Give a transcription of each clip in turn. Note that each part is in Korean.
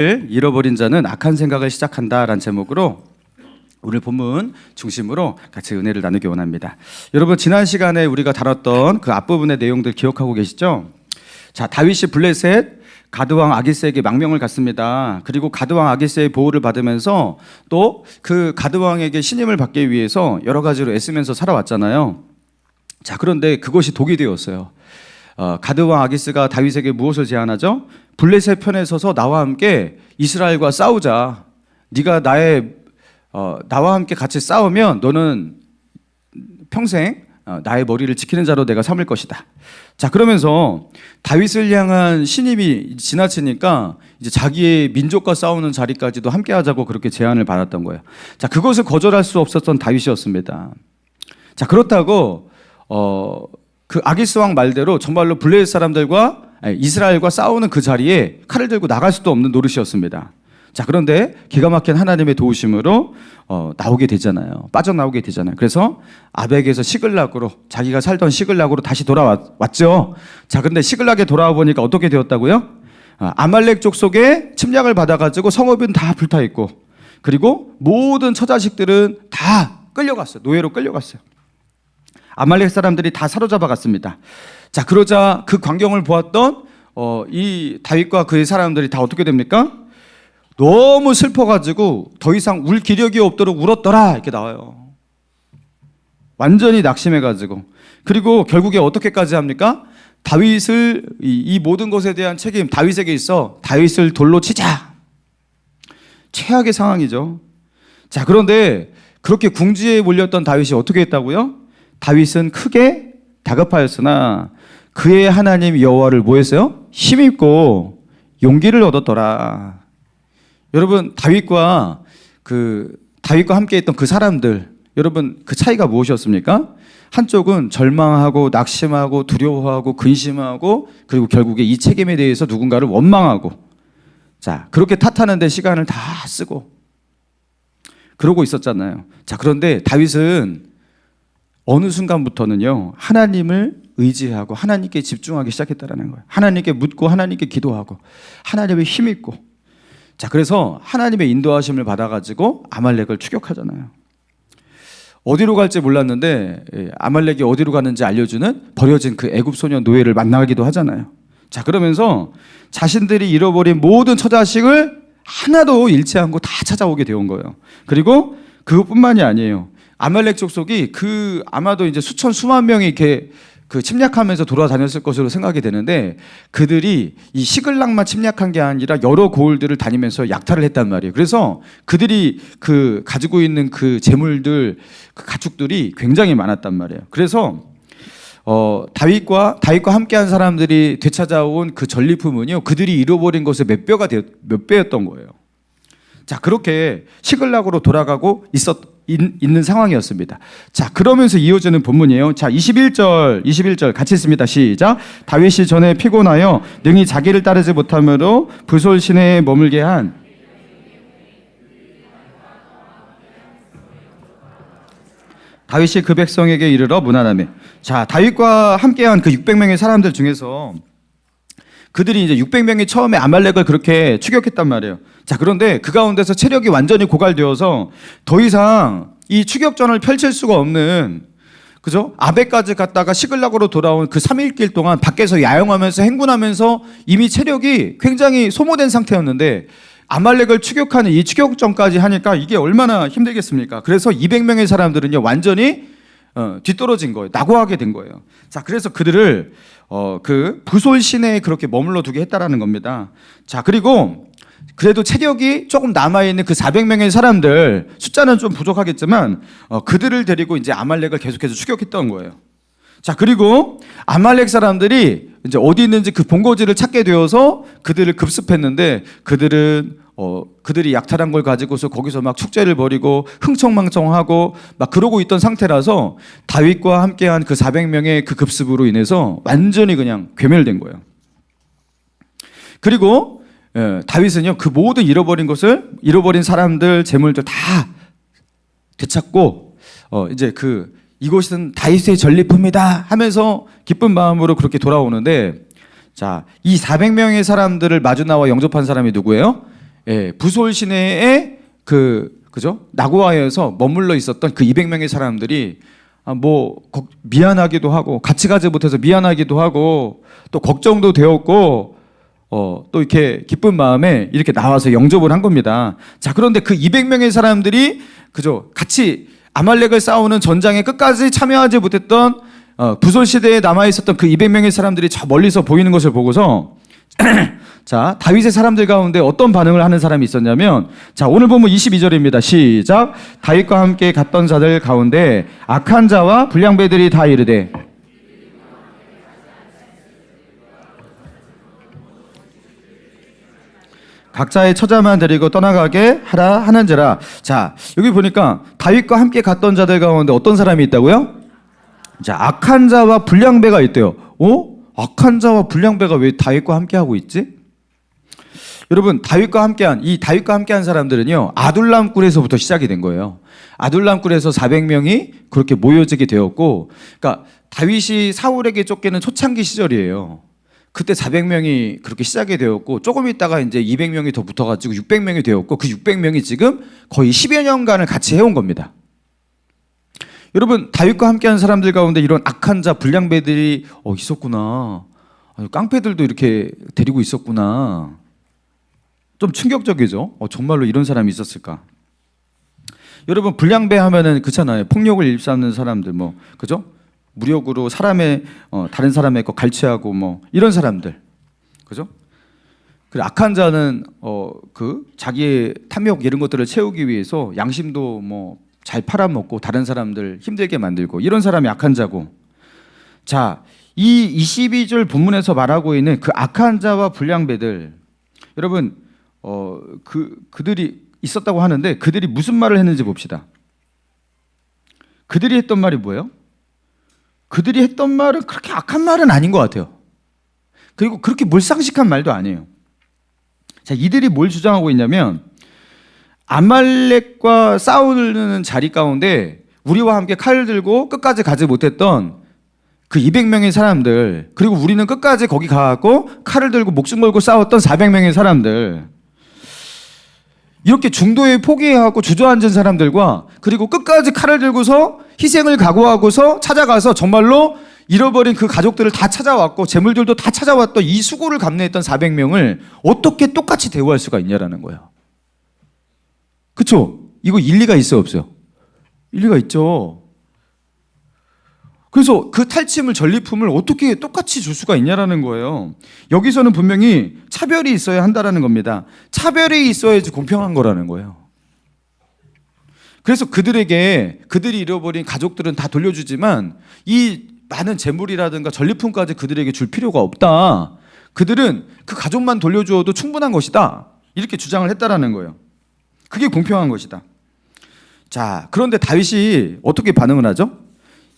잃어버린 자는 악한 생각을 시작한다라는 제목으로 오늘 본문 중심으로 같이 은혜를 나누기 원합니다. 여러분, 지난 시간에 우리가 다뤘던 그 앞부분의 내용들 기억하고 계시죠? 자, 다윗이 블레셋 가드왕 아기스에게 망명을 갔습니다. 그리고 가드왕 아기스의 보호를 받으면서 또 그 가드왕에게 신임을 받기 위해서 여러 가지로 애쓰면서 살아왔잖아요. 자, 그런데 그것이 독이 되었어요. 가드왕 아기스가 다윗에게 무엇을 제안하죠? 블레셋 편에 서서 나와 함께 이스라엘과 싸우자. 네가 나와 함께 같이 싸우면 너는 평생 나의 머리를 지키는 자로 내가 삼을 것이다. 자, 그러면서 다윗을 향한 신임이 지나치니까 이제 자기의 민족과 싸우는 자리까지도 함께 하자고 그렇게 제안을 받았던 거예요. 자, 그것을 거절할 수 없었던 다윗이었습니다. 자, 그렇다고 그 아기스 왕 말대로 정말로 블레셋 사람들과 이스라엘과 싸우는 그 자리에 칼을 들고 나갈 수도 없는 노릇이었습니다. 자, 그런데 기가 막힌 하나님의 도우심으로 나오게 되잖아요. 빠져나오게 되잖아요. 그래서 아벡에서 시글락으로, 자기가 살던 시글락으로 다시 돌아왔죠. 자, 근데 시글락에 돌아와 보니까 어떻게 되었다고요? 아말렉 족속에 침략을 받아가지고 성읍은 다 불타있고, 그리고 모든 처자식들은 다 끌려갔어요. 노예로 끌려갔어요. 아말렉 사람들이 다 사로잡아 갔습니다. 자, 그러자 그 광경을 보았던 이 다윗과 그의 사람들이 다 어떻게 됩니까? 너무 슬퍼가지고 더 이상 울 기력이 없도록 울었더라 이렇게 나와요. 완전히 낙심해가지고. 그리고 결국에 어떻게까지 합니까? 다윗을 이 모든 것에 대한 책임 다윗에게 있어. 다윗을 돌로 치자. 최악의 상황이죠. 자, 그런데 그렇게 궁지에 몰렸던 다윗이 어떻게 했다고요? 다윗은 크게 다급하였으나 그의 하나님 여호와를 뭐 했어요? 힘입고 용기를 얻었더라. 여러분, 다윗과 함께 했던 그 사람들, 여러분, 그 차이가 무엇이었습니까? 한쪽은 절망하고 낙심하고 두려워하고 근심하고, 그리고 결국에 이 책임에 대해서 누군가를 원망하고, 자, 그렇게 탓하는 데 시간을 다 쓰고 그러고 있었잖아요. 자, 그런데 다윗은 어느 순간부터는요, 하나님을 의지하고 하나님께 집중하기 시작했다라는 거예요. 하나님께 묻고 하나님께 기도하고 하나님의 힘입고. 자, 그래서 하나님의 인도하심을 받아가지고 아말렉을 추격하잖아요. 어디로 갈지 몰랐는데 아말렉이 어디로 가는지 알려주는 버려진 그 애굽 소년 노예를 만나기도 하잖아요. 자, 그러면서 자신들이 잃어버린 모든 처자식을 하나도 잃지 않고 다 찾아오게 되온 거예요. 그리고 그것뿐만이 아니에요. 아말렉 족속이 아마도 이제 수만 명이 이렇게 침략하면서 돌아다녔을 것으로 생각이 되는데, 그들이 이 시글락만 침략한 게 아니라 여러 고을들을 다니면서 약탈을 했단 말이에요. 그래서 그들이 가지고 있는 그 재물들, 그 가축들이 굉장히 많았단 말이에요. 그래서 다윗과 함께한 사람들이 되찾아온 그 전리품은요, 그들이 잃어버린 것의 몇 배였던 거예요. 자, 그렇게 시글락으로 돌아가고 있는 상황이었습니다. 자, 그러면서 이어지는 본문이에요. 자, 21절 같이 읽습니다. 시작. 다윗이 전에 피곤하여 능히 자기를 따르지 못하므로 부솔 시내에 머물게 한 다윗이 그 백성에게 이르러 문안하매. 자, 다윗과 함께한 그 600명의 사람들 중에서 그들이 이제 600명이 처음에 아말렉을 그렇게 추격했단 말이에요. 자, 그런데 그 가운데서 체력이 완전히 고갈되어서 더 이상 이 추격전을 펼칠 수가 없는, 그죠? 아벡까지 갔다가 시글락으로 돌아온 그 3일길 동안 밖에서 야영하면서 행군하면서 이미 체력이 굉장히 소모된 상태였는데, 아말렉을 추격하는 이 추격전까지 하니까 이게 얼마나 힘들겠습니까? 그래서 200명의 사람들은요, 완전히 뒤떨어진 거예요. 낙오하게 된 거예요. 자, 그래서 그들을 그 부솔 시내에 그렇게 머물러 두게 했다라는 겁니다. 자, 그리고 그래도 체력이 조금 남아있는 그 400명의 사람들, 숫자는 좀 부족하겠지만 그들을 데리고 이제 아말렉을 계속해서 추격했던 거예요. 자, 그리고 아말렉 사람들이 이제 어디 있는지 그 본거지를 찾게 되어서 그들을 급습했는데, 그들이 약탈한 걸 가지고서 거기서 막 축제를 벌이고 흥청망청하고 막 그러고 있던 상태라서 다윗과 함께한 그 400명의 그 급습으로 인해서 완전히 그냥 괴멸된 거예요. 그리고 다윗은요, 그 모든 잃어버린 사람들, 재물들 다 되찾고 이제 이곳은 다윗의 전리품이다 하면서 기쁜 마음으로 그렇게 돌아오는데, 자, 이 400명의 사람들을 마주 나와 영접한 사람이 누구예요? 부솔 시내에 그죠? 나고아에서 머물러 있었던 그 200명의 사람들이 미안하기도 하고 같이 가지 못해서 미안하기도 하고 또 걱정도 되었고 또 이렇게 기쁜 마음에 이렇게 나와서 영접을 한 겁니다. 자, 그런데 그 200명의 사람들이 그죠? 같이 아말렉을 싸우는 전장에 끝까지 참여하지 못했던 부솔 시대에 남아 있었던 그 200명의 사람들이 저 멀리서 보이는 것을 보고서 자, 다윗의 사람들 가운데 어떤 반응을 하는 사람이 있었냐면, 자, 오늘 보면 22절입니다. 시작. 다윗과 함께 갔던 자들 가운데 악한 자와 불량배들이 다 이르되 각자의 처자만 데리고 떠나가게 하라 하는지라. 자, 여기 보니까 다윗과 함께 갔던 자들 가운데 어떤 사람이 있다고요? 자, 악한 자와 불량배가 있대요. 악한 자와 불량배가 왜 다윗과 함께 하고 있지? 여러분, 다윗과 함께한 사람들은요, 아둘람 굴에서부터 시작이 된 거예요. 아둘람 굴에서 400명이 그렇게 모여지게 되었고, 그러니까 다윗이 사울에게 쫓기는 초창기 시절이에요. 그때 400명이 그렇게 시작이 되었고, 조금 있다가 이제 200명이 더 붙어가지고 600명이 되었고, 그 600명이 지금 거의 10여 년간을 같이 해온 겁니다. 여러분, 다윗과 함께한 사람들 가운데 이런 악한 자, 불량배들이 있었구나. 깡패들도 이렇게 데리고 있었구나. 좀 충격적이죠. 정말로 이런 사람이 있었을까? 여러분, 불량배 하면은 그렇잖아요. 폭력을 일삼는 사람들, 그죠? 무력으로 다른 사람의 거 갈취하고 이런 사람들, 그죠? 그리고 악한 자는 자기의 탐욕 이런 것들을 채우기 위해서 양심도 잘 팔아먹고 다른 사람들 힘들게 만들고 이런 사람이 악한 자고. 자, 이 22절 본문에서 말하고 있는 그 악한 자와 불량배들, 여러분, 그들이 있었다고 하는데 그들이 무슨 말을 했는지 봅시다. 그들이 했던 말이 뭐예요? 그들이 했던 말은 그렇게 악한 말은 아닌 것 같아요. 그리고 그렇게 몰상식한 말도 아니에요. 자, 이들이 뭘 주장하고 있냐면, 아말렉과 싸우는 자리 가운데 우리와 함께 칼을 들고 끝까지 가지 못했던 그 200명의 사람들, 그리고 우리는 끝까지 거기 가고 칼을 들고 목숨 걸고 싸웠던 400명의 사람들, 이렇게 중도에 포기하고 주저앉은 사람들과, 그리고 끝까지 칼을 들고서 희생을 각오하고서 찾아가서 정말로 잃어버린 그 가족들을 다 찾아왔고 재물들도 다 찾아왔던 이 수고를 감내했던 400명을 어떻게 똑같이 대우할 수가 있냐라는 거예요. 그쵸? 이거 일리가 있어요, 없어요? 일리가 있죠. 그래서 그 탈취물, 전리품을 어떻게 똑같이 줄 수가 있냐라는 거예요. 여기서는 분명히 차별이 있어야 한다라는 겁니다. 차별이 있어야지 공평한 거라는 거예요. 그래서 그들이 잃어버린 가족들은 다 돌려주지만 이 많은 재물이라든가 전리품까지 그들에게 줄 필요가 없다. 그들은 그 가족만 돌려주어도 충분한 것이다. 이렇게 주장을 했다라는 거예요. 그게 공평한 것이다. 자, 그런데 다윗이 어떻게 반응을 하죠?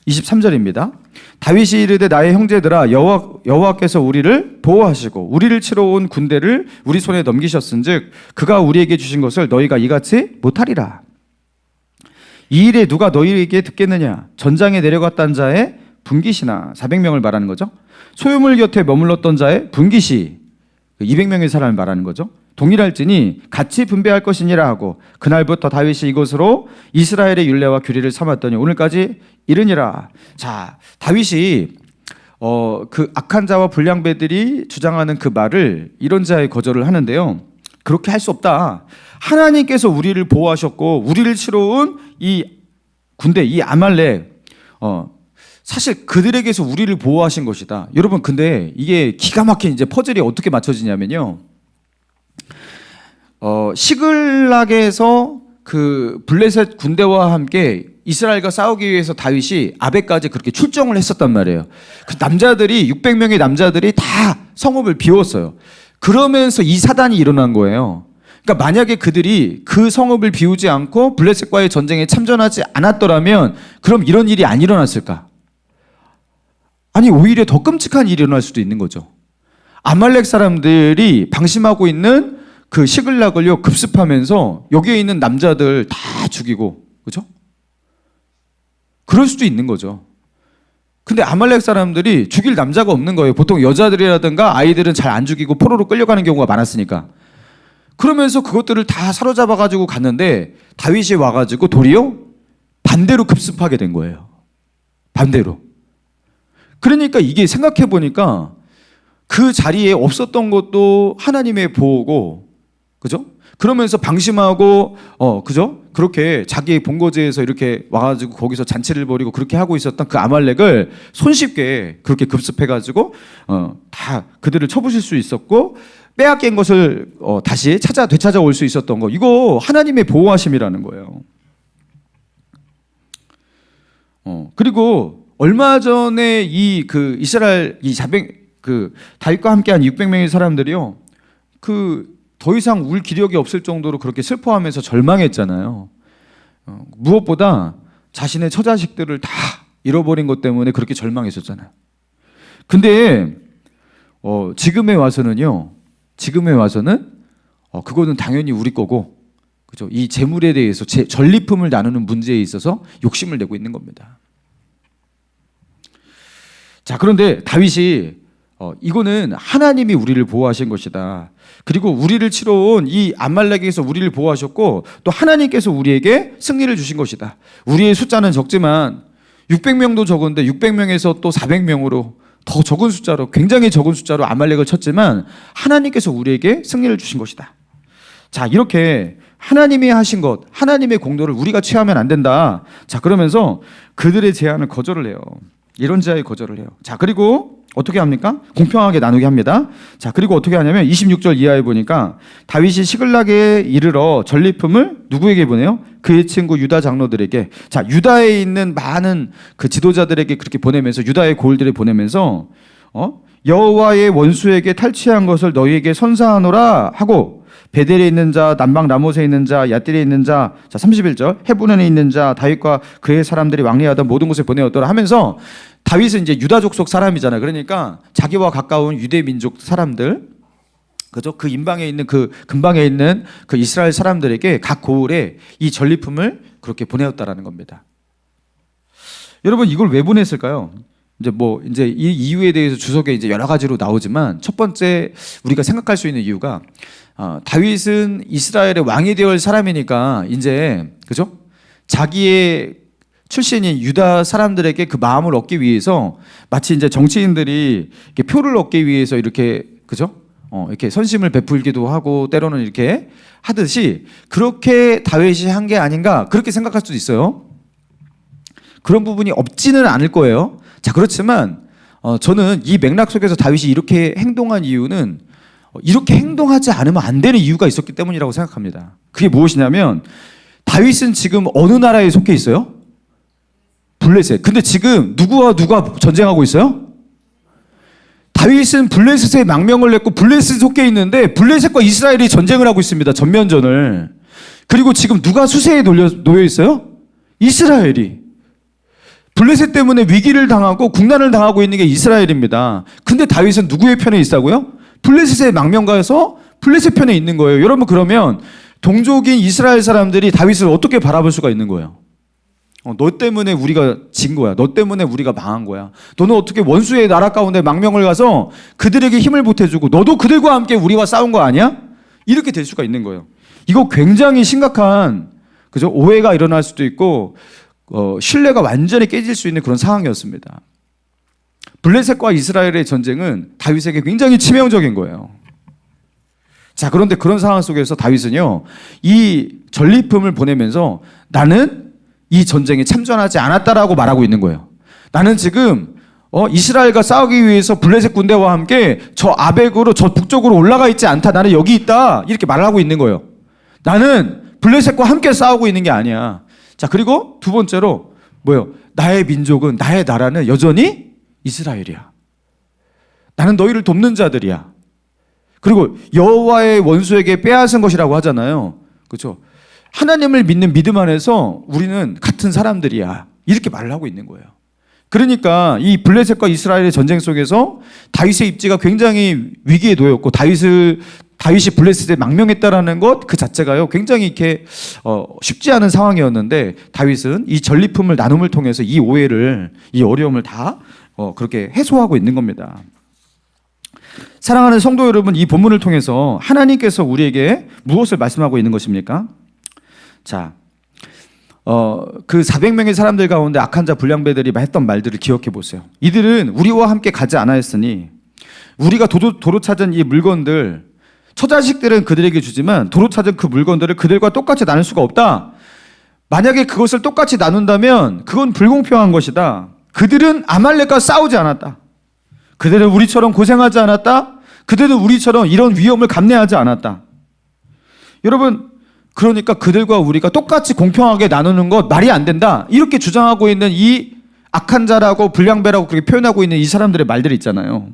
23절입니다. 다윗이 이르되 나의 형제들아, 여호와께서 우리를 보호하시고 우리를 치러 온 군대를 우리 손에 넘기셨은즉 그가 우리에게 주신 것을 너희가 이같이 못하리라. 이 일에 누가 너희에게 듣겠느냐? 전장에 내려갔던 자의 분깃이나 400명을 말하는 거죠. 소유물 곁에 머물렀던 자의 분깃이 200명의 사람을 말하는 거죠. 동일할지니 같이 분배할 것이니라 하고 그날부터 다윗이 이곳으로 이스라엘의 율례와 규례를 삼았더니 오늘까지 이르니라. 자, 다윗이 그 악한 자와 불량배들이 주장하는 그 말을 이런 자의 거절을 하는데요. 그렇게 할 수 없다. 하나님께서 우리를 보호하셨고 우리를 치러 온 이 군대, 이 아말렉, 사실 그들에게서 우리를 보호하신 것이다. 여러분, 근데 이게 기가 막힌 이제 퍼즐이 어떻게 맞춰지냐면요. 시글락에서 그 블레셋 군대와 함께 이스라엘과 싸우기 위해서 다윗이 아베까지 그렇게 출정을 했었단 말이에요. 그 남자들이 600명의 남자들이 다 성읍을 비웠어요. 그러면서 이 사단이 일어난 거예요. 그러니까 만약에 그들이 그 성읍을 비우지 않고 블레셋과의 전쟁에 참전하지 않았더라면 그럼 이런 일이 안 일어났을까? 아니, 오히려 더 끔찍한 일이 일어날 수도 있는 거죠. 아말렉 사람들이 방심하고 있는 그 시글락을요 급습하면서 여기에 있는 남자들 다 죽이고, 그죠? 그럴 수도 있는 거죠. 근데 아말렉 사람들이 죽일 남자가 없는 거예요. 보통 여자들이라든가 아이들은 잘 안 죽이고 포로로 끌려가는 경우가 많았으니까. 그러면서 그것들을 다 사로잡아 가지고 갔는데 다윗이 와가지고 도리어 반대로 급습하게 된 거예요. 반대로. 그러니까 이게 생각해 보니까 그 자리에 없었던 것도 하나님의 보호고, 그죠? 그러면서 방심하고, 그죠? 그렇게 자기 본거지에서 이렇게 와가지고 거기서 잔치를 벌이고 그렇게 하고 있었던 그 아말렉을 손쉽게 그렇게 급습해가지고, 다 그들을 쳐부실 수 있었고, 빼앗긴 것을 다시 되찾아올 수 있었던 거. 이거 하나님의 보호하심이라는 거예요. 그리고 얼마 전에 그 이스라엘 다윗과 함께한 600명의 사람들이요, 더 이상 울 기력이 없을 정도로 그렇게 슬퍼하면서 절망했잖아요. 무엇보다 자신의 처자식들을 다 잃어버린 것 때문에 그렇게 절망했었잖아요. 근데 지금에 와서는 그거는 당연히 우리 거고, 그죠? 이 재물에 대해서 전리품을 나누는 문제에 있어서 욕심을 내고 있는 겁니다. 자, 그런데 다윗이 이거는 하나님이 우리를 보호하신 것이다. 그리고 우리를 치러 온 이 아말렉에게서 우리를 보호하셨고, 또 하나님께서 우리에게 승리를 주신 것이다. 우리의 숫자는 적지만 600명도 적은데 600명에서 또 400명으로 더 적은 숫자로, 굉장히 적은 숫자로 아말렉을 쳤지만 하나님께서 우리에게 승리를 주신 것이다. 자, 이렇게 하나님이 하신 것, 하나님의 공로를 우리가 취하면 안 된다. 자, 그러면서 그들의 제안을 거절을 해요. 이런 제안을 거절을 해요. 자, 그리고 어떻게 합니까? 공평하게 나누게 합니다. 자, 그리고 어떻게 하냐면 26절 이하에 보니까 다윗이 시글락에 이르러 전리품을 누구에게 보내요? 그의 친구 유다 장로들에게. 자, 유다에 있는 많은 그 지도자들에게 그렇게 보내면서, 유다의 고을들에 보내면서 여호와의 원수에게 탈취한 것을 너희에게 선사하노라 하고, 베델에 있는 자, 남방 라못에 있는 자, 야딜에 있는 자, 자 31절, 헤브론에 있는 자, 다윗과 그의 사람들이 왕래하던 모든 곳에 보내었더라 하면서, 다윗은 이제 유다 족속 사람이잖아요. 그러니까 자기와 가까운 유대 민족 사람들, 그죠? 그 인방에 있는 근방에 있는 그 이스라엘 사람들에게 각 고을에 이 전리품을 그렇게 보내었다라는 겁니다. 여러분, 이걸 왜 보냈을까요? 이제 이 이유에 대해서 주석에 이제 여러 가지로 나오지만, 첫 번째 우리가 생각할 수 있는 이유가, 다윗은 이스라엘의 왕이 되어야 할 사람이니까 이제, 그죠? 자기의 출신인 유다 사람들에게 그 마음을 얻기 위해서, 마치 이제 정치인들이 이렇게 표를 얻기 위해서 이렇게, 그죠? 이렇게 선심을 베풀기도 하고 때로는 이렇게 하듯이 그렇게 다윗이 한 게 아닌가, 그렇게 생각할 수도 있어요. 그런 부분이 없지는 않을 거예요. 자, 그렇지만 저는 이 맥락 속에서 다윗이 이렇게 행동한 이유는, 이렇게 행동하지 않으면 안 되는 이유가 있었기 때문이라고 생각합니다. 그게 무엇이냐면, 다윗은 지금 어느 나라에 속해 있어요? 블레셋. 근데 지금 누가 전쟁하고 있어요? 다윗은 블레셋에 망명을 냈고 블레셋에 속해 있는데, 블레셋과 이스라엘이 전쟁을 하고 있습니다. 전면전을. 그리고 지금 누가 수세에 놓여 있어요? 이스라엘이. 블레셋 때문에 위기를 당하고 국난을 당하고 있는 게 이스라엘입니다. 근데 다윗은 누구의 편에 있다고요? 블레셋에 망명가서 블레셋 편에 있는 거예요. 여러분, 그러면 동족인 이스라엘 사람들이 다윗을 어떻게 바라볼 수가 있는 거예요? 너 때문에 우리가 진 거야. 너 때문에 우리가 망한 거야. 너는 어떻게 원수의 나라 가운데 망명을 가서 그들에게 힘을 보태주고, 너도 그들과 함께 우리와 싸운 거 아니야? 이렇게 될 수가 있는 거예요. 이거 굉장히 심각한, 그죠? 오해가 일어날 수도 있고, 신뢰가 완전히 깨질 수 있는 그런 상황이었습니다. 블레셋과 이스라엘의 전쟁은 다윗에게 굉장히 치명적인 거예요. 자, 그런데 그런 상황 속에서 다윗은요, 이 전리품을 보내면서 나는 이 전쟁에 참전하지 않았다라고 말하고 있는 거예요. 나는 지금 이스라엘과 싸우기 위해서 블레셋 군대와 함께 저 아벡으로, 저 북쪽으로 올라가 있지 않다. 나는 여기 있다. 이렇게 말하고 있는 거예요. 나는 블레셋과 함께 싸우고 있는 게 아니야. 자, 그리고 두 번째로 뭐예요? 나의 민족은, 나의 나라는 여전히 이스라엘이야. 나는 너희를 돕는 자들이야. 그리고 여호와의 원수에게 빼앗은 것이라고 하잖아요. 그렇죠? 하나님을 믿는 믿음 안에서 우리는 같은 사람들이야. 이렇게 말을 하고 있는 거예요. 그러니까 이 블레셋과 이스라엘의 전쟁 속에서 다윗의 입지가 굉장히 위기에 놓였고, 다윗이 블레셋에 망명했다라는 것 그 자체가요 굉장히 이렇게 쉽지 않은 상황이었는데, 다윗은 이 전리품을 나눔을 통해서 이 오해를, 이 어려움을 다 그렇게 해소하고 있는 겁니다. 사랑하는 성도 여러분, 이 본문을 통해서 하나님께서 우리에게 무엇을 말씀하고 있는 것입니까? 자, 그 400명의 사람들 가운데 악한 자 불량배들이 했던 말들을 기억해 보세요. 이들은 우리와 함께 가지 않았으니 우리가 도로 찾은 이 물건들, 처자식들은 그들에게 주지만 도로 찾은 그 물건들을 그들과 똑같이 나눌 수가 없다. 만약에 그것을 똑같이 나눈다면 그건 불공평한 것이다. 그들은 아말렉과 싸우지 않았다. 그들은 우리처럼 고생하지 않았다. 그들은 우리처럼 이런 위험을 감내하지 않았다. 여러분, 그러니까 그들과 우리가 똑같이 공평하게 나누는 것 말이 안 된다. 이렇게 주장하고 있는 이 악한 자라고 불량배라고 그렇게 표현하고 있는 이 사람들의 말들이 있잖아요.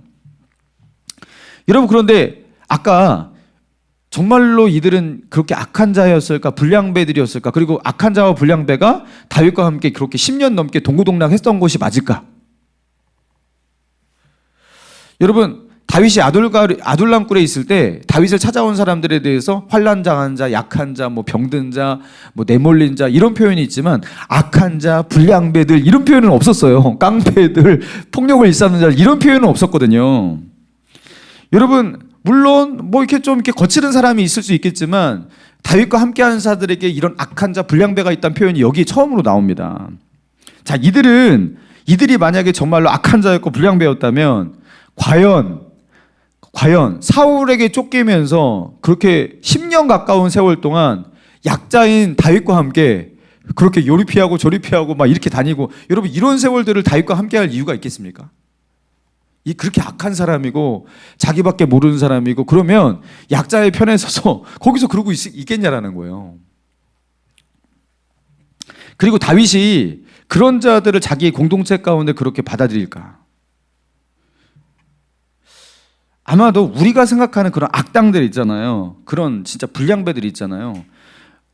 여러분, 그런데 아까 정말로 이들은 그렇게 악한 자였을까, 불량배들이었을까? 그리고 악한 자와 불량배가 다윗과 함께 그렇게 10년 넘게 동고동락했던 것이 맞을까? 여러분, 다윗이 아둘람굴에 있을 때 다윗을 찾아온 사람들에 대해서 환난당한 자, 약한 자, 병든 자, 내몰린 자 이런 표현이 있지만 악한 자, 불량배들 이런 표현은 없었어요. 깡패들, 폭력을 일삼는 자 이런 표현은 없었거든요. 여러분, 물론 이렇게 거칠은 사람이 있을 수 있겠지만 다윗과 함께하는 자들에게 이런 악한 자, 불량배가 있다는 표현이 여기 처음으로 나옵니다. 자, 이들이 만약에 정말로 악한 자였고 불량배였다면 과연 사울에게 쫓기면서 그렇게 10년 가까운 세월 동안 약자인 다윗과 함께 그렇게 요리 피하고 조리 피하고 막 이렇게 다니고, 여러분 이런 세월들을 다윗과 함께할 이유가 있겠습니까? 이 그렇게 악한 사람이고 자기밖에 모르는 사람이고 그러면 약자의 편에 서서 거기서 그러고 있겠냐라는 거예요. 그리고 다윗이 그런 자들을 자기 공동체 가운데 그렇게 받아들일까? 아마도 우리가 생각하는 그런 악당들 있잖아요. 그런 진짜 불량배들이 있잖아요.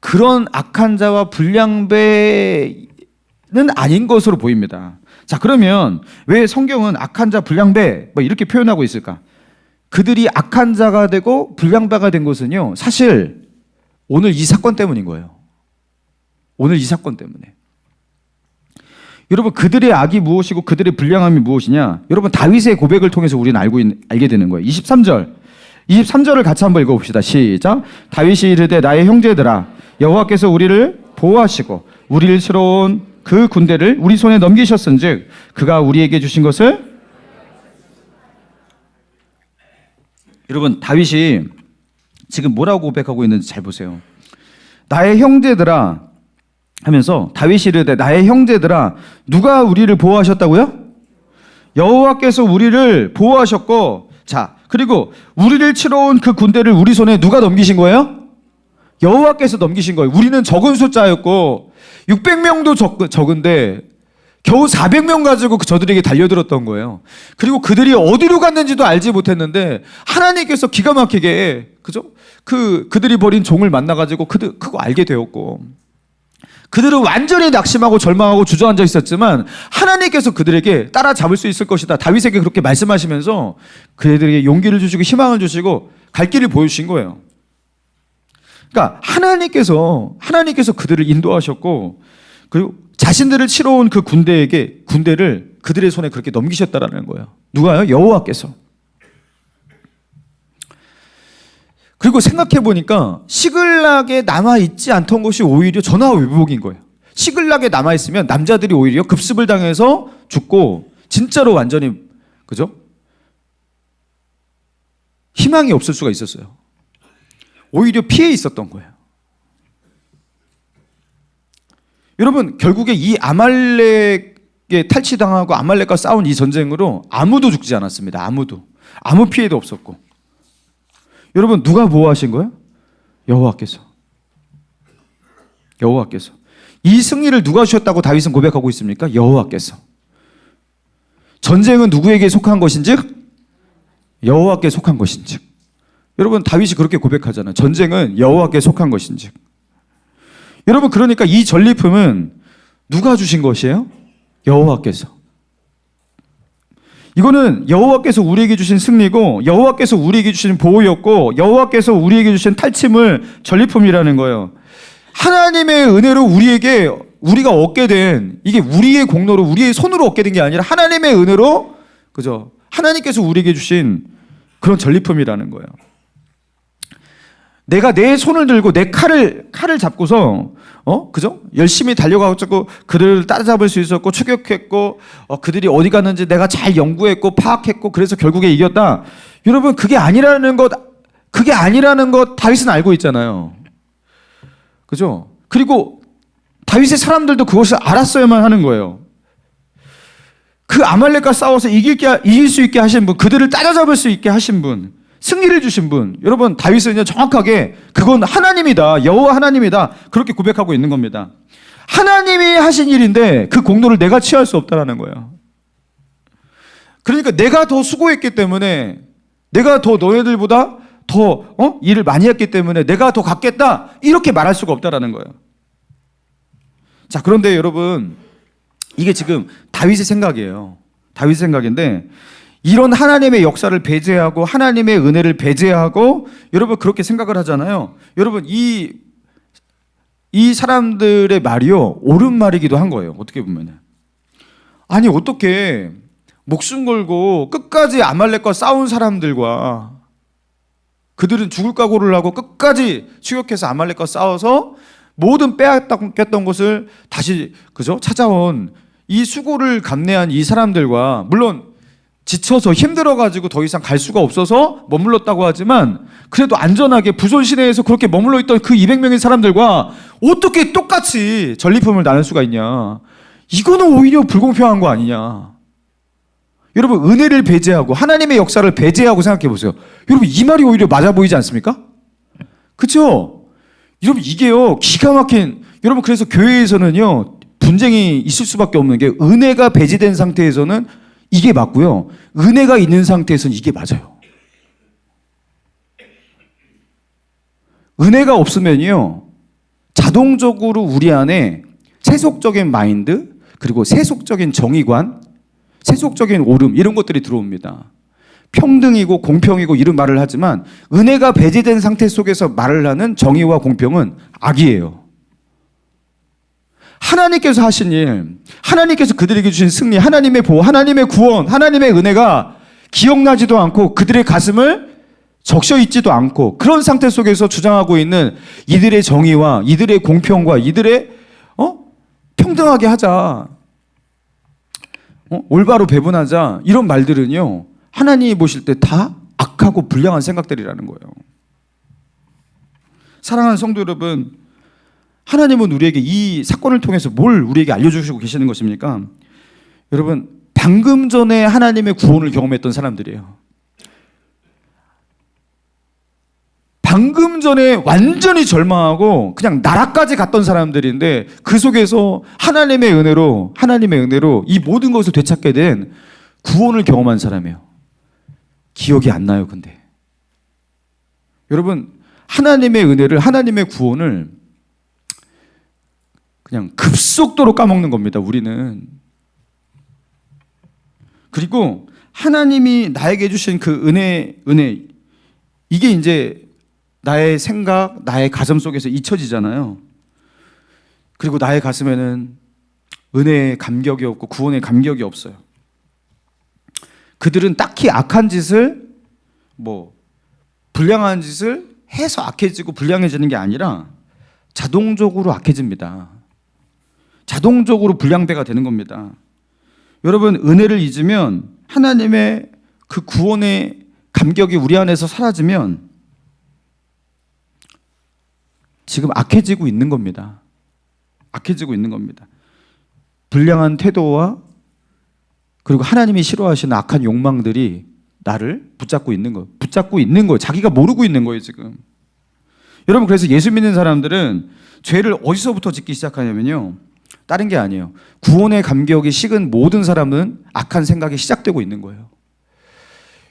그런 악한 자와 불량배는 아닌 것으로 보입니다. 자, 그러면 왜 성경은 악한 자, 불량배 이렇게 표현하고 있을까? 그들이 악한 자가 되고 불량배가 된 것은요, 사실 오늘 이 사건 때문인 거예요. 오늘 이 사건 때문에. 여러분, 그들의 악이 무엇이고 그들의 불량함이 무엇이냐? 여러분, 다윗의 고백을 통해서 우리는 알게 되는 거예요. 23절을 같이 한번 읽어봅시다. 시작. 다윗이 이르되 나의 형제들아, 여호와께서 우리를 보호하시고 우리를 치러온 그 군대를 우리 손에 넘기셨은즉 그가 우리에게 주신 것을. 여러분, 다윗이 지금 뭐라고 고백하고 있는지 잘 보세요. 나의 형제들아 하면서 다윗이 이르되 나의 형제들아, 누가 우리를 보호하셨다고요? 여호와께서 우리를 보호하셨고, 자, 그리고 우리를 치러온 그 군대를 우리 손에 누가 넘기신 거예요? 여호와께서 넘기신 거예요. 우리는 적은 숫자였고 600명도 적은데 겨우 400명 가지고 저들에게 달려들었던 거예요. 그리고 그들이 어디로 갔는지도 알지 못했는데 하나님께서 기가 막히게, 그죠? 그들이 버린 종을 만나가지고 그거 알게 되었고, 그들은 완전히 낙심하고 절망하고 주저앉아 있었지만 하나님께서 그들에게 따라잡을 수 있을 것이다, 다윗에게 그렇게 말씀하시면서 그들에게 용기를 주시고 희망을 주시고 갈 길을 보여주신 거예요. 그러니까 하나님께서 그들을 인도하셨고, 그리고 자신들을 치러온 그 군대를 그들의 손에 그렇게 넘기셨다라는 거예요. 누가요? 여호와께서. 그리고 생각해 보니까 시글락에 남아있지 않던 것이 오히려 전화 위복인 거예요. 시글락에 남아있으면 남자들이 오히려 급습을 당해서 죽고 진짜로 완전히, 그죠? 희망이 없을 수가 있었어요. 오히려 피해 있었던 거예요. 여러분, 결국에 이 아말렉에 탈취당하고 아말렉과 싸운 이 전쟁으로 아무도 죽지 않았습니다. 아무 피해도 없었고. 여러분, 누가 보호하신 거예요? 여호와께서. 이 승리를 누가 주셨다고 다윗은 고백하고 있습니까? 여호와께서. 전쟁은 누구에게 속한 것인즉? 여호와께 속한 것인즉. 여러분, 다윗이 그렇게 고백하잖아요. 전쟁은 여호와께 속한 것인즉. 여러분, 그러니까 이 전리품은 누가 주신 것이에요? 여호와께서. 이거는 여호와께서 우리에게 주신 승리고 여호와께서 우리에게 주신 보호였고 여호와께서 우리에게 주신 탈취물 전리품이라는 거예요. 하나님의 은혜로 우리가 얻게 된, 이게 우리의 공로로 우리의 손으로 얻게 된 게 아니라 하나님의 은혜로, 그죠? 하나님께서 우리에게 주신 그런 전리품이라는 거예요. 내가 내 손을 들고 내 칼을 잡고서 그죠? 열심히 달려가고 그들을 따라잡을 수 있었고 추격했고 그들이 어디 갔는지 내가 잘 연구했고 파악했고 그래서 결국에 이겼다. 여러분 그게 아니라는 것 다윗은 알고 있잖아요. 그죠? 그리고 다윗의 사람들도 그것을 알았어야만 하는 거예요. 그 아말렉과 싸워서 이길 수 있게 하신 분, 그들을 따라잡을 수 있게 하신 분, 승리를 주신 분, 여러분 다윗은 정확하게 그건 하나님이다, 여호와 하나님이다 그렇게 고백하고 있는 겁니다. 하나님이 하신 일인데 그 공로를 내가 취할 수 없다라는 거예요. 그러니까 내가 더 수고했기 때문에, 내가 더 너희들보다 더 일을 많이 했기 때문에 내가 더 갖겠다 이렇게 말할 수가 없다라는 거예요. 자, 그런데 여러분 이게 지금 다윗의 생각이에요. 다윗의 생각인데 이런 하나님의 역사를 배제하고 하나님의 은혜를 배제하고 여러분 그렇게 생각을 하잖아요. 여러분 이 사람들의 말이요 옳은 말이기도 한 거예요. 어떻게 보면 아니 어떻게 목숨 걸고 끝까지 아말렉과 싸운 사람들과 그들은 죽을 각오를 하고 끝까지 추격해서 아말렉과 싸워서 모든 빼앗겼던 것을 다시 그죠 찾아온 이 수고를 감내한 이 사람들과, 물론 지쳐서 힘들어가지고 더 이상 갈 수가 없어서 머물렀다고 하지만 그래도 안전하게 부손 시내에서 그렇게 머물러 있던 그 200명의 사람들과 어떻게 똑같이 전리품을 나눌 수가 있냐. 이거는 오히려 불공평한 거 아니냐. 여러분 은혜를 배제하고 하나님의 역사를 배제하고 생각해 보세요. 여러분 이 말이 오히려 맞아 보이지 않습니까? 그렇죠? 여러분 이게요 기가 막힌, 여러분 그래서 교회에서는요 분쟁이 있을 수밖에 없는 게 은혜가 배제된 상태에서는 이게 맞고요, 은혜가 있는 상태에서는 이게 맞아요. 은혜가 없으면요 자동적으로 우리 안에 세속적인 마인드, 그리고 세속적인 정의관, 세속적인 옳음 이런 것들이 들어옵니다. 평등이고 공평이고 이런 말을 하지만 은혜가 배제된 상태 속에서 말을 하는 정의와 공평은 악이에요. 하나님께서 하신 일, 하나님께서 그들에게 주신 승리, 하나님의 보호, 하나님의 구원, 하나님의 은혜가 기억나지도 않고 그들의 가슴을 적셔 있지도 않고 그런 상태 속에서 주장하고 있는 이들의 정의와 이들의 공평과 이들의 평등하게 하자, 올바로 배분하자 이런 말들은요 하나님이 보실 때 다 악하고 불량한 생각들이라는 거예요. 사랑하는 성도 여러분, 하나님은 우리에게 이 사건을 통해서 뭘 우리에게 알려주시고 계시는 것입니까? 여러분 방금 전에 하나님의 구원을 경험했던 사람들이에요. 방금 전에 완전히 절망하고 그냥 나라까지 갔던 사람들인데 그 속에서 하나님의 은혜로 이 모든 것을 되찾게 된 구원을 경험한 사람이에요. 기억이 안 나요. 근데 여러분 하나님의 은혜를, 하나님의 구원을 그냥 급속도로 까먹는 겁니다, 우리는. 그리고 하나님이 나에게 주신 그 은혜 이게 이제 나의 생각, 나의 가슴 속에서 잊혀지잖아요. 그리고 나의 가슴에는 은혜의 감격이 없고 구원의 감격이 없어요. 그들은 딱히 악한 짓을 불량한 짓을 해서 악해지고 불량해지는 게 아니라 자동적으로 악해집니다. 자동적으로 불량배가 되는 겁니다. 여러분 은혜를 잊으면, 하나님의 그 구원의 감격이 우리 안에서 사라지면 지금 악해지고 있는 겁니다. 악해지고 있는 겁니다. 불량한 태도와 그리고 하나님이 싫어하시는 악한 욕망들이 나를 붙잡고 있는 거예요. 자기가 모르고 있는 거예요, 지금. 여러분 그래서 예수 믿는 사람들은 죄를 어디서부터 짓기 시작하냐면요, 다른 게 아니에요. 구원의 감격이 식은 모든 사람은 악한 생각이 시작되고 있는 거예요.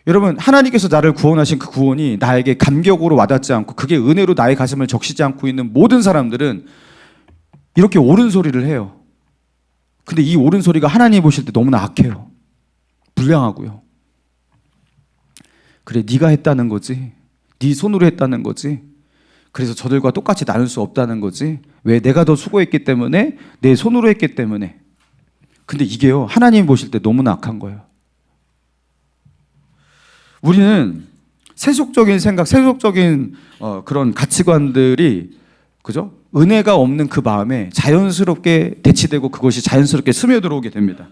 여러분 하나님께서 나를 구원하신 그 구원이 나에게 감격으로 와닿지 않고 그게 은혜로 나의 가슴을 적시지 않고 있는 모든 사람들은 이렇게 옳은 소리를 해요. 근데 이 옳은 소리가 하나님이 보실 때 너무나 악해요. 불량하고요. 그래 네가 했다는 거지, 네 손으로 했다는 거지, 그래서 저들과 똑같이 나눌 수 없다는 거지, 왜? 내가 더 수고했기 때문에, 내 손으로 했기 때문에. 근데 이게요 하나님이 보실 때 너무나 악한 거예요. 우리는 세속적인 생각, 세속적인 그런 가치관들이, 그죠? 은혜가 없는 그 마음에 자연스럽게 대치되고 그것이 자연스럽게 스며들어오게 됩니다.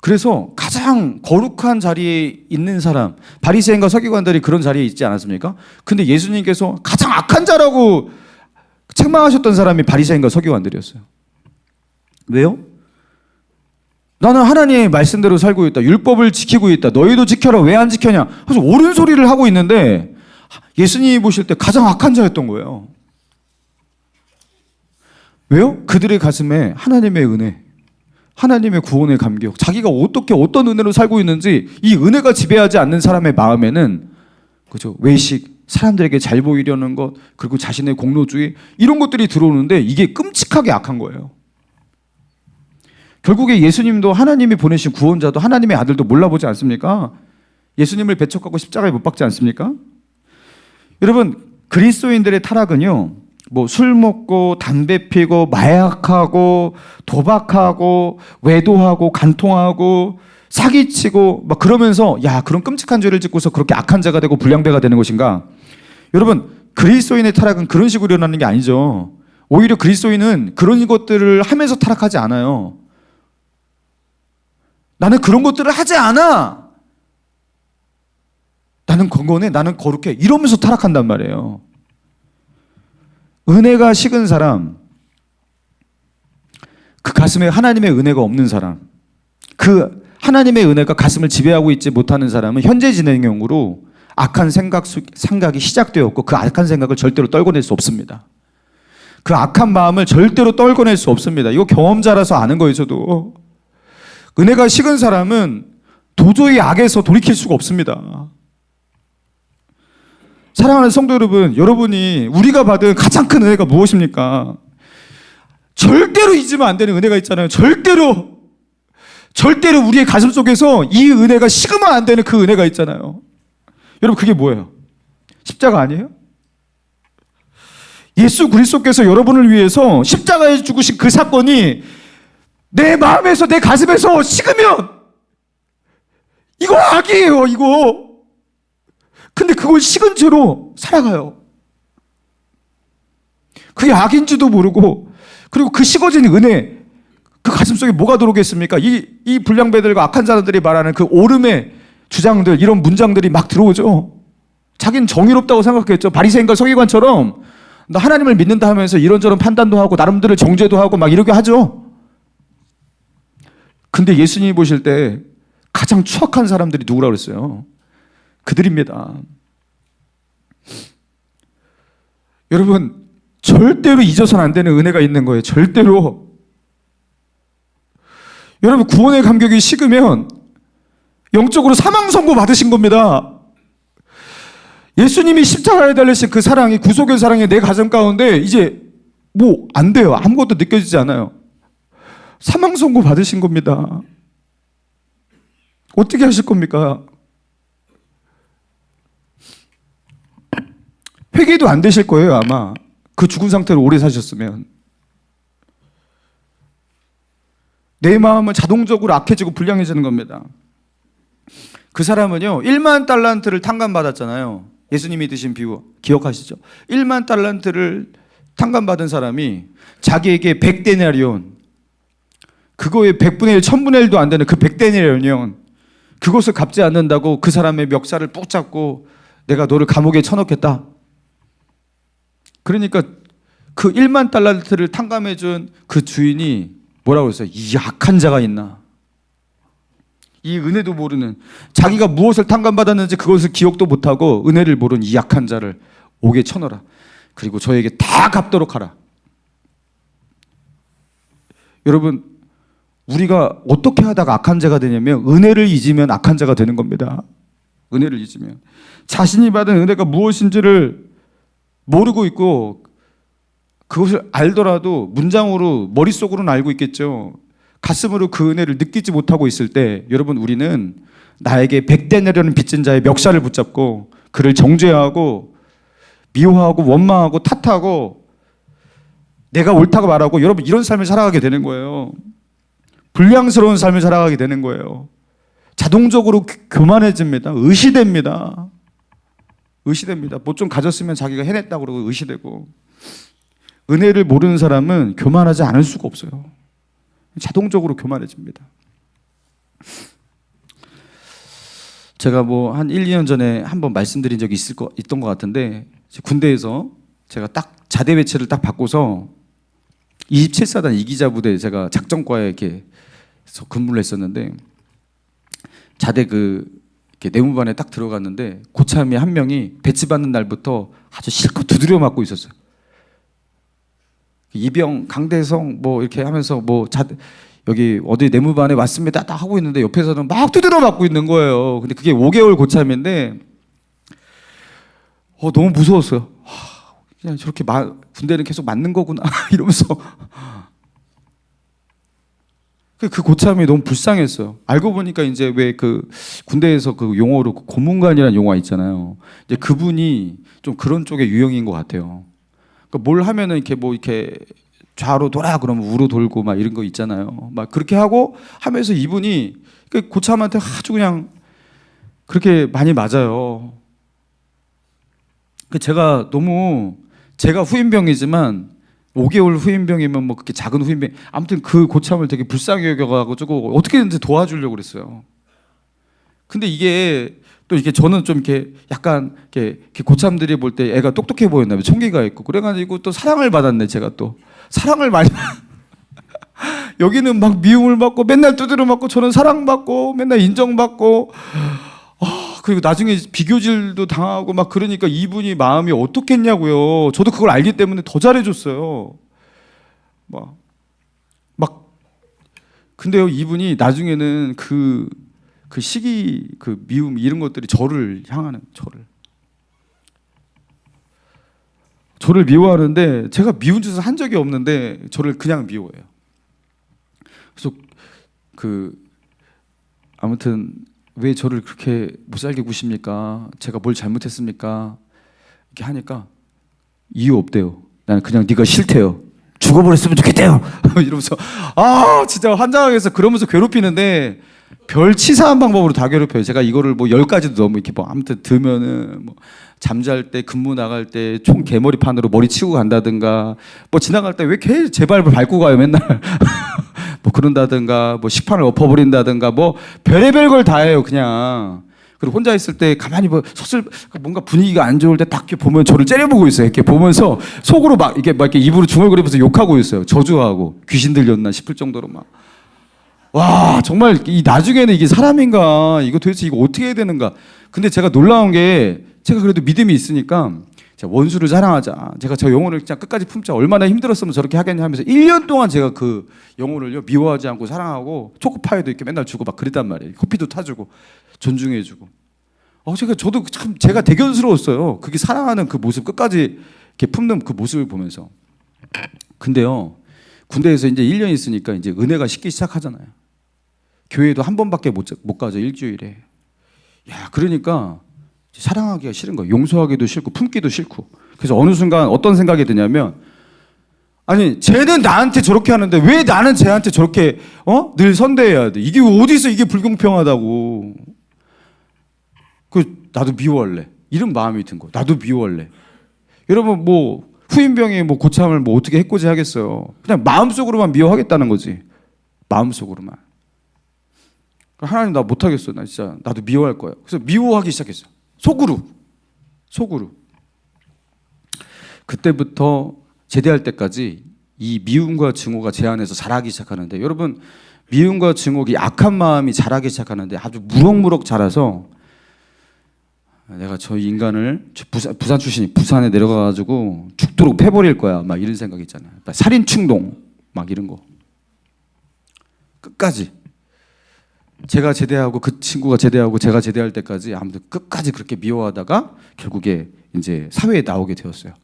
그래서 가장 거룩한 자리에 있는 사람, 바리새인과 서기관들이 그런 자리에 있지 않았습니까? 근데 예수님께서 가장 악한 자라고 책망하셨던 사람이 바리새인과 서기관들이었어요. 왜요? 나는 하나님의 말씀대로 살고 있다. 율법을 지키고 있다. 너희도 지켜라. 왜 안 지켜냐? 그래서 옳은 소리를 하고 있는데 예수님이 보실 때 가장 악한 자였던 거예요. 왜요? 그들의 가슴에 하나님의 은혜, 하나님의 구원의 감격, 자기가 어떻게 어떤 은혜로 살고 있는지 이 은혜가 지배하지 않는 사람의 마음에는, 그죠? 외식, 사람들에게 잘 보이려는 것, 그리고 자신의 공로주의, 이런 것들이 들어오는데 이게 끔찍하게 악한 거예요. 결국에 예수님도 하나님이 보내신 구원자도 하나님의 아들도 몰라보지 않습니까? 예수님을 배척하고 십자가에 못 박지 않습니까? 여러분, 그리스도인들의 타락은요, 뭐 술 먹고 담배 피고 마약하고 도박하고 외도하고 간통하고 사기치고 막 그러면서 야, 그런 끔찍한 죄를 짓고서 그렇게 악한 자가 되고 불량배가 되는 것인가? 여러분, 그리스도인의 타락은 그런 식으로 일어나는 게 아니죠. 오히려 그리스도인은 그런 것들을 하면서 타락하지 않아요. 나는 그런 것들을 하지 않아. 나는 건건해. 나는 거룩해. 이러면서 타락한단 말이에요. 은혜가 식은 사람, 그 가슴에 하나님의 은혜가 없는 사람, 그 하나님의 은혜가 가슴을 지배하고 있지 못하는 사람은 현재 진행형으로 악한 생각이 시작되었고 그 악한 생각을 절대로 떨궈낼 수 없습니다. 그 악한 마음을 절대로 떨궈낼 수 없습니다. 이거 경험자라서 아는 거예요, 저도. 은혜가 식은 사람은 도저히 악에서 돌이킬 수가 없습니다. 사랑하는 성도 여러분, 여러분이 우리가 받은 가장 큰 은혜가 무엇입니까? 절대로 잊으면 안 되는 은혜가 있잖아요. 절대로 우리의 가슴 속에서 이 은혜가 식으면 안 되는 그 은혜가 있잖아요. 여러분, 그게 뭐예요? 십자가 아니에요? 예수 그리스도께서 여러분을 위해서 십자가에 죽으신 그 사건이 내 마음에서, 내 가슴에서 식으면 이거 악이에요, 이거. 근데 그걸 식은 채로 살아가요. 그게 악인지도 모르고, 그리고 그 식어진 은혜, 그 가슴속에 뭐가 들어오겠습니까? 이 불량배들과 악한 자들이 말하는 그 오름의 주장들, 이런 문장들이 막 들어오죠. 자기는 정의롭다고 생각했죠. 바리새인과 서기관처럼 나 하나님을 믿는다 하면서 이런저런 판단도 하고 나름대로 정죄도 하고 막 이렇게 하죠. 근데 예수님이 보실 때 가장 추악한 사람들이 누구라고 그랬어요? 그들입니다. 여러분, 절대로 잊어서는 안 되는 은혜가 있는 거예요. 절대로. 여러분, 구원의 감격이 식으면 영적으로 사망 선고 받으신 겁니다. 예수님이 십자가에 달리신 그 사랑이, 구속의 사랑이 내 가슴 가운데 이제 뭐 안 돼요. 아무것도 느껴지지 않아요. 사망 선고 받으신 겁니다. 어떻게 하실 겁니까? 회개도 안 되실 거예요, 아마. 그 죽은 상태로 오래 사셨으면. 내 마음은 자동적으로 악해지고 불량해지는 겁니다. 그 사람은요, 1만 달란트를 탕감받았잖아요. 예수님이 드신 비유 기억하시죠? 1만 달란트를 탕감받은 사람이 자기에게 100데나리온, 그거의 100분의 1, 1000분의 1도 안 되는 그 100데나리온, 그것을 갚지 않는다고 그 사람의 멱살을 붙잡고 내가 너를 감옥에 쳐넣겠다. 그러니까 그 1만 달란트를 탕감해준 그 주인이 뭐라고 했어요? 이 악한 자가 있나? 이 은혜도 모르는, 자기가 무엇을 탕감받았는지 그것을 기억도 못하고 은혜를 모르는 이 악한 자를 옥에 쳐넣어라. 그리고 저에게 다 갚도록 하라. 여러분, 우리가 어떻게 하다가 악한 자가 되냐면 은혜를 잊으면 악한 자가 되는 겁니다. 은혜를 잊으면. 자신이 받은 은혜가 무엇인지를 모르고 있고, 그것을 알더라도 문장으로 머릿속으로는 알고 있겠죠. 가슴으로 그 은혜를 느끼지 못하고 있을 때, 여러분, 우리는 나에게 100데나리온을 빚진 자의 멱살을 붙잡고 그를 정죄하고 미워하고 원망하고 탓하고 내가 옳다고 말하고, 여러분, 이런 삶을 살아가게 되는 거예요. 불량스러운 삶을 살아가게 되는 거예요. 자동적으로 교만해집니다. 의시됩니다. 의시됩니다. 뭐 좀 가졌으면 자기가 해냈다고 그러고 의시되고. 은혜를 모르는 사람은 교만하지 않을 수가 없어요. 자동적으로 교만해집니다. 제가 뭐 한 1, 2년 전에 한번 말씀드린 적이 있던 것 같은데, 군대에서 제가 딱 자대 배치를 딱 바꿔서 27사단 이기자 부대 제가 작전과에 이렇게 근무를 했었는데, 자대 이렇게 내무반에 딱 들어갔는데 고참이 한 명이 배치받는 날부터 아주 실컷 두드려 맞고 있었어요. 이병 강대성 뭐 이렇게 하면서 여기 어디 내무반에 왔습니다 딱 하고 있는데 옆에서는 막 두드려 맞고 있는 거예요. 근데 그게 5개월 고참인데 너무 무서웠어요. 그냥 저렇게 군대는 계속 맞는 거구나 이러면서 그 고참이 너무 불쌍했어요. 알고 보니까 이제 왜 군대에서 그 용어로 고문관이라는 용어 있잖아요. 이제 그분이 좀 그런 쪽의 유형인 것 같아요. 그러니까 뭘 하면은 이렇게 좌로 돌아 그러면 우로 돌고 막 이런 거 있잖아요. 막 그렇게 하면서 이분이 그 고참한테 아주 그냥 그렇게 많이 맞아요. 제가 후임병이지만 5개월 후임병이면 뭐 그렇게 작은 후임병, 아무튼 그 고참을 되게 불쌍히 여겨가지고 어떻게든지 도와주려고 그랬어요. 근데 이게 또 이렇게 저는 좀 이렇게 약간 이렇게 고참들이 볼 때 애가 똑똑해 보였나 봐요. 총기가 있고 그래가지고 또 사랑을 받았네. 제가 또 사랑을 많이 여기는 막 미움을 받고 맨날 두드려 맞고 저는 사랑받고 맨날 인정받고 그리고 나중에 비교질도 당하고 막 그러니까 이분이 마음이 어떻겠냐고요. 저도 그걸 알기 때문에 더 잘해줬어요. 근데요 이분이 나중에는 그 시기 그 미움 이런 것들이 저를 미워하는데 제가 미운 짓을 한 적이 없는데 저를 그냥 미워해요. 그래서 아무튼 왜 저를 그렇게 못살게 구십니까? 제가 뭘 잘못했습니까? 이렇게 하니까 이유 없대요. 나는 그냥 네가 싫대요. 죽어버렸으면 좋겠대요. 이러면서 진짜 환장하겠어. 그러면서 괴롭히는데 별 치사한 방법으로 다 괴롭혀요. 제가 이거를 10가지도 넘어 이렇게 아무튼 들면은 잠잘 때 근무 나갈 때 총 개머리판으로 머리 치고 간다든가 지나갈 때 왜 걔 제 발 밟고 가요 맨날 그런다든가 식판을 엎어버린다든가 별의별 걸 다 해요 그냥. 그리고 혼자 있을 때 가만히 뭔가 분위기가 안 좋을 때 딱 보면 저를 째려보고 있어요. 이렇게 보면서 속으로 이렇게 입으로 중얼거리면서 욕하고 있어요. 저주하고 귀신 들렸나 싶을 정도로 와 정말 나중에는 이게 사람인가 이거 도대체 이거 어떻게 해야 되는가. 근데 제가 놀라운 게 제가 그래도 믿음이 있으니까 원수를 사랑하자. 제가 저 영혼을 그냥 끝까지 품자. 얼마나 힘들었으면 저렇게 하겠냐 하면서 1년 동안 제가 그 영혼을요 미워하지 않고 사랑하고 초코파이도 이렇게 맨날 주고 막 그랬단 말이에요. 커피도 타주고 존중해주고. 저도 참 제가 대견스러웠어요. 그게 사랑하는 그 모습 끝까지 이렇게 품는 그 모습을 보면서. 근데요 군대에서 이제 1년 있으니까 이제 은혜가 식기 시작하잖아요. 교회도 한 번밖에 못 가죠 일주일에. 그러니까 사랑하기가 싫은 거예요. 용서하기도 싫고 품기도 싫고. 그래서 어느 순간 어떤 생각이 드냐면 아니 쟤는 나한테 저렇게 하는데 왜 나는 쟤한테 저렇게 늘 선대해야 돼. 이게 어디서 이게 불공평하다고. 나도 미워할래. 이런 마음이 든 거. 나도 미워할래. 여러분 후임병이 고참을 어떻게 해코지 하겠어요. 그냥 마음속으로만 미워하겠다는 거지. 마음속으로만. 하나님 나 못하겠어. 나 진짜 나도 미워할 거야. 그래서 미워하기 시작했어. 속으로. 그때부터 제대할 때까지 이 미움과 증오가 제 안에서 자라기 시작하는데 여러분 미움과 증오가 악한 마음이 자라기 시작하는데 아주 무럭무럭 자라서 내가 저 인간을 부산 출신이 부산에 내려가가지고 죽도록 패버릴 거야 막 이런 생각 있잖아요. 살인 충동 막 이런 거 끝까지 제가 제대하고 그 친구가 제대하고 제가 제대할 때까지 아무튼 끝까지 그렇게 미워하다가 결국에 이제 사회에 나오게 되었어요.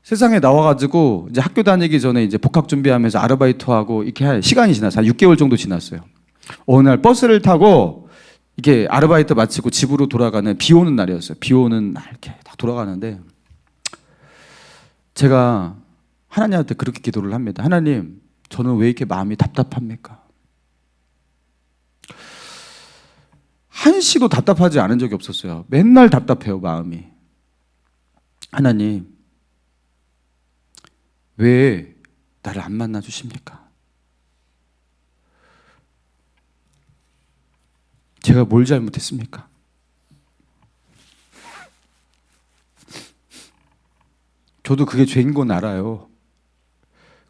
세상에 나와가지고 이제 학교 다니기 전에 이제 복학 준비하면서 아르바이트하고 이렇게 할 시간이 지났어요. 한 6개월 정도 지났어요. 어느 날 버스를 타고 이게 아르바이트 마치고 집으로 돌아가는 비 오는 날이었어요. 비 오는 날 이렇게 딱 돌아가는데 제가 하나님한테 그렇게 기도를 합니다. 하나님, 저는 왜 이렇게 마음이 답답합니까? 한시도 답답하지 않은 적이 없었어요. 맨날 답답해요, 마음이. 하나님, 왜 나를 안 만나 주십니까? 제가 뭘 잘못했습니까? 저도 그게 죄인 건 알아요.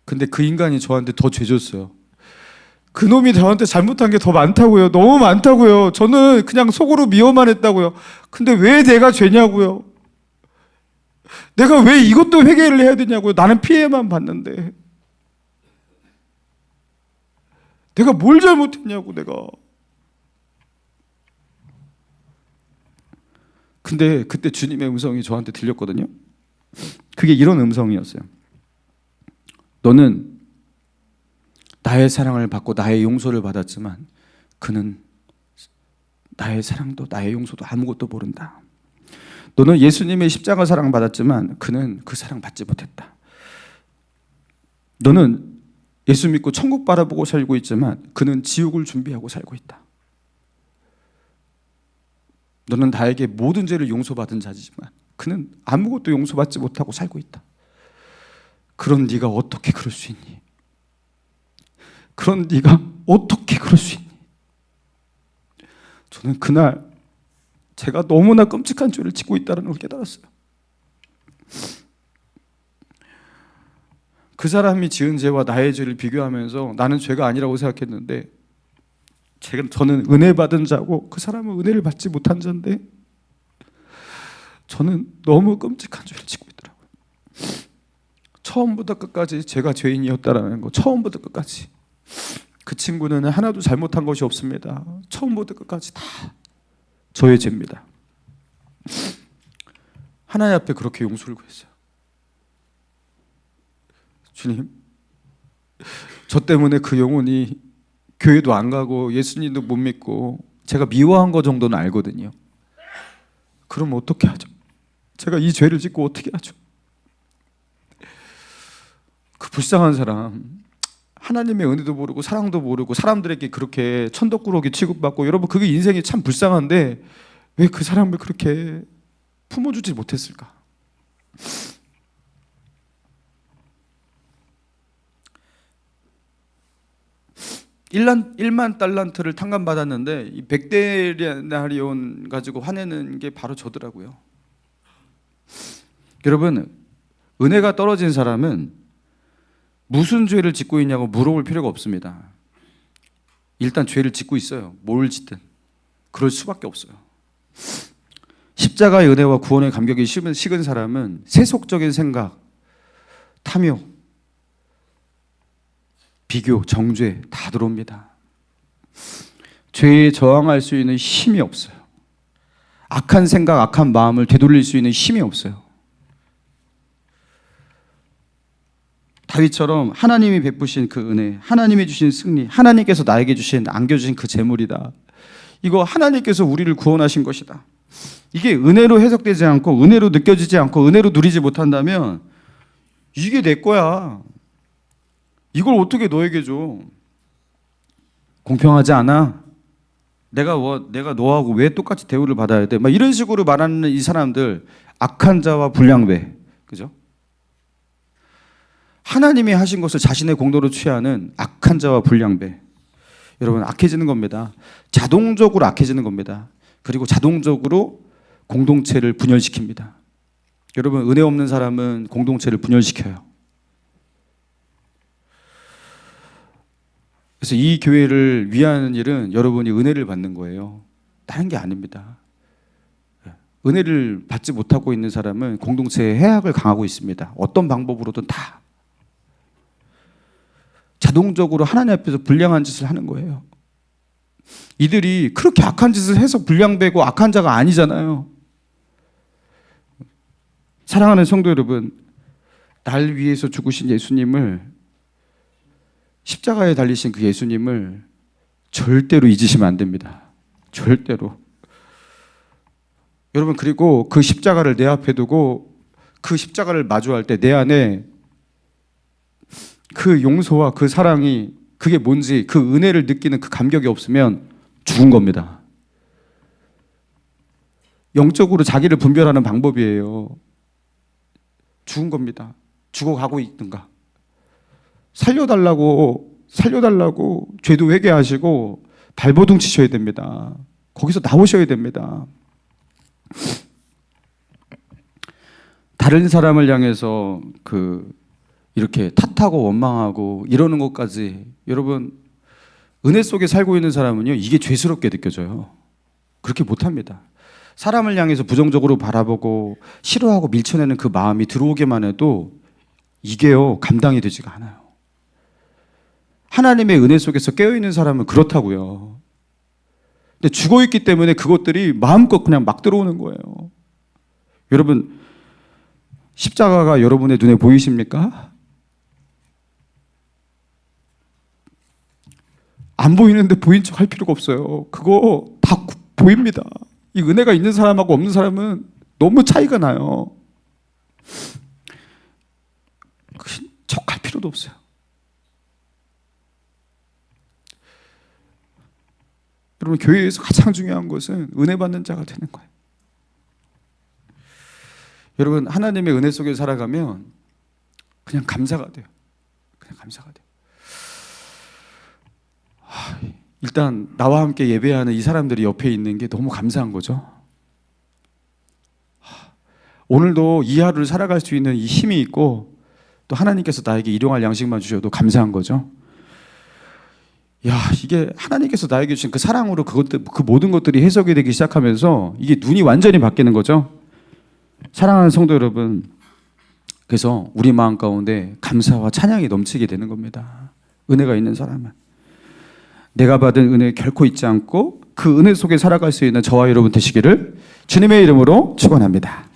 근데 그 인간이 저한테 더 죄 줬어요. 그놈이 저한테 잘못한 게 더 많다고요. 너무 많다고요. 저는 그냥 속으로 미워만 했다고요. 근데 왜 내가 죄냐고요. 내가 왜 이것도 회개를 해야 되냐고요. 나는 피해만 봤는데. 내가 뭘 잘못했냐고, 내가. 근데 그때 주님의 음성이 저한테 들렸거든요. 그게 이런 음성이었어요. 너는 나의 사랑을 받고 나의 용서를 받았지만 그는 나의 사랑도 나의 용서도 아무것도 모른다. 너는 예수님의 십자가 사랑 받았지만 그는 그 사랑 받지 못했다. 너는 예수 믿고 천국 바라보고 살고 있지만 그는 지옥을 준비하고 살고 있다. 너는 나에게 모든 죄를 용서받은 자지만 그는 아무것도 용서받지 못하고 살고 있다. 그런 네가 어떻게 그럴 수 있니? 그런 네가 어떻게 그럴 수 있니? 저는 그날 제가 너무나 끔찍한 죄를 짓고 있다는 걸 깨달았어요. 그 사람이 지은 죄와 나의 죄를 비교하면서 나는 죄가 아니라고 생각했는데 저는 은혜 받은 자고 그 사람은 은혜를 받지 못한 자인데 저는 너무 끔찍한 죄를 짓고 있더라고요. 처음부터 끝까지 제가 죄인이었다라는 거, 처음부터 끝까지. 그 친구는 하나도 잘못한 것이 없습니다. 처음부터 끝까지 다 저의 죄입니다. 하나님 앞에 그렇게 용서를 구했어요. 주님, 저 때문에 그 영혼이 교회도 안 가고 예수님도 못 믿고 제가 미워한 거 정도는 알거든요. 그럼 어떻게 하죠? 제가 이 죄를 짓고 어떻게 하죠? 그 불쌍한 사람, 하나님의 은혜도 모르고 사랑도 모르고 사람들에게 그렇게 천덕꾸러기 취급받고, 여러분 그게 인생이 참 불쌍한데 왜 그 사람을 그렇게 품어주지 못했을까? 일만 달란트를 탕감받았는데 이 100데나리온 가지고 화내는 게 바로 저더라고요. 여러분, 은혜가 떨어진 사람은 무슨 죄를 짓고 있냐고 물어볼 필요가 없습니다. 일단 죄를 짓고 있어요. 뭘 짓든 그럴 수밖에 없어요. 십자가의 은혜와 구원의 감격이 식은 사람은 세속적인 생각, 탐욕, 비교, 정죄 다 들어옵니다. 죄에 저항할 수 있는 힘이 없어요. 악한 생각, 악한 마음을 되돌릴 수 있는 힘이 없어요. 다윗처럼 하나님이 베푸신 그 은혜, 하나님이 주신 승리, 하나님께서 나에게 안겨주신 그 재물이다. 이거 하나님께서 우리를 구원하신 것이다. 이게 은혜로 해석되지 않고 은혜로 느껴지지 않고 은혜로 누리지 못한다면 이게 내 거야. 이걸 어떻게 너에게 줘? 공평하지 않아? 내가 너하고 왜 똑같이 대우를 받아야 돼? 막 이런 식으로 말하는 이 사람들, 악한 자와 불량배, 그죠? 하나님이 하신 것을 자신의 공로로 취하는 악한 자와 불량배. 여러분, 악해지는 겁니다. 자동적으로 악해지는 겁니다. 그리고 자동적으로 공동체를 분열시킵니다. 여러분, 은혜 없는 사람은 공동체를 분열시켜요. 그래서 이 교회를 위하는 일은 여러분이 은혜를 받는 거예요. 다른 게 아닙니다. 은혜를 받지 못하고 있는 사람은 공동체의 해악을 강하고 있습니다. 어떤 방법으로든 다. 자동적으로 하나님 앞에서 불량한 짓을 하는 거예요. 이들이 그렇게 악한 짓을 해서 불량배고 악한 자가 아니잖아요. 사랑하는 성도 여러분, 날 위해서 죽으신 예수님을, 십자가에 달리신 그 예수님을 절대로 잊으시면 안 됩니다. 절대로. 여러분, 그리고 그 십자가를 내 앞에 두고 그 십자가를 마주할 때 내 안에 그 용서와 그 사랑이 그게 뭔지, 그 은혜를 느끼는 그 감격이 없으면 죽은 겁니다. 영적으로 자기를 분별하는 방법이에요. 죽은 겁니다. 죽어가고 있든가. 살려달라고 죄도 회개하시고 발버둥 치셔야 됩니다. 거기서 나오셔야 됩니다. 다른 사람을 향해서 이렇게 탓하고 원망하고 이러는 것까지, 여러분, 은혜 속에 살고 있는 사람은요, 이게 죄스럽게 느껴져요. 그렇게 못합니다. 사람을 향해서 부정적으로 바라보고 싫어하고 밀쳐내는 그 마음이 들어오기만 해도 이게요, 감당이 되지가 않아요. 하나님의 은혜 속에서 깨어있는 사람은 그렇다고요. 근데 죽어있기 때문에 그것들이 마음껏 그냥 막 들어오는 거예요. 여러분, 십자가가 여러분의 눈에 보이십니까? 안 보이는데 보인 척 할 필요가 없어요. 그거 다 보입니다. 이 은혜가 있는 사람하고 없는 사람은 너무 차이가 나요. 척할 필요도 없어요. 여러분, 교회에서 가장 중요한 것은 은혜 받는 자가 되는 거예요. 여러분, 하나님의 은혜 속에 살아가면 그냥 감사가 돼요. 그냥 감사가 돼요. 일단 나와 함께 예배하는 이 사람들이 옆에 있는 게 너무 감사한 거죠. 오늘도 이 하루를 살아갈 수 있는 이 힘이 있고, 또 하나님께서 나에게 일용할 양식만 주셔도 감사한 거죠. 이게 하나님께서 나에게 주신 그 사랑으로 그 모든 것들이 해석이 되기 시작하면서 이게 눈이 완전히 바뀌는 거죠. 사랑하는 성도 여러분, 그래서 우리 마음 가운데 감사와 찬양이 넘치게 되는 겁니다. 은혜가 있는 사람은. 내가 받은 은혜 결코 잊지 않고 그 은혜 속에 살아갈 수 있는 저와 여러분 되시기를 주님의 이름으로 축원합니다.